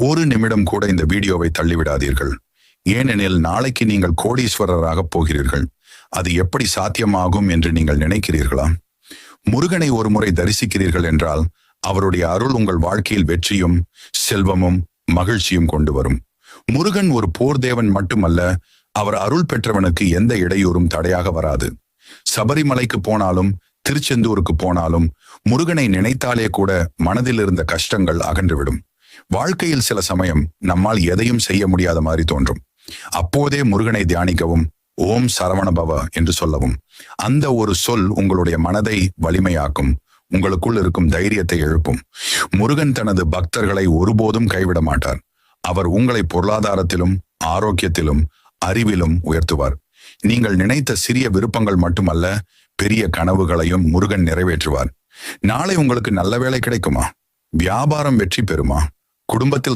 ஒரு நிமிடம் கூட இந்த வீடியோவை தள்ளிவிடாதீர்கள். ஏனெனில் நாளைக்கு நீங்கள் கோடீஸ்வரராக போகிறீர்கள். அது எப்படி சாத்தியமாகும் என்று நீங்கள் நினைக்கிறீர்களா? முருகனை ஒரு முறை தரிசிக்கிறீர்கள் என்றால் அவருடைய அருள் உங்கள் வாழ்க்கையில் வெற்றியும் செல்வமும் மகிழ்ச்சியும் கொண்டு வரும். முருகன் ஒரு போர் தேவன் மட்டுமல்ல, அவர் அருள் பெற்றவனுக்கு எந்த இடையூறும் தடையாக வராது. சபரிமலைக்கு போனாலும் திருச்செந்தூருக்கு போனாலும் முருகனை நினைத்தாலே கூட மனதில் இருந்த கஷ்டங்கள் அகன்றுவிடும். வாழ்க்கையில் சில சமயம் நம்மால் எதையும் செய்ய முடியாத மாதிரி தோன்றும். அப்போதே முருகனை தியானிக்கவும், ஓம் சரவணபவ என்று சொல்லவும். அந்த ஒரு சொல் உங்களுடைய மனதை வலிமையாக்கும், உங்களுக்குள் இருக்கும் தைரியத்தை எழுப்பும். முருகன் தனது பக்தர்களை ஒருபோதும் கைவிட மாட்டார். அவர் உங்களை பொருளாதாரத்திலும் ஆரோக்கியத்திலும் அறிவிலும் உயர்த்துவார். நீங்கள் நினைத்த சிறிய விருப்பங்கள் மட்டுமல்ல, பெரிய கனவுகளையும் முருகன் நிறைவேற்றுவார். நாளை உங்களுக்கு நல்ல வேலை கிடைக்குமா? வியாபாரம் வெற்றி பெறுமா? குடும்பத்தில்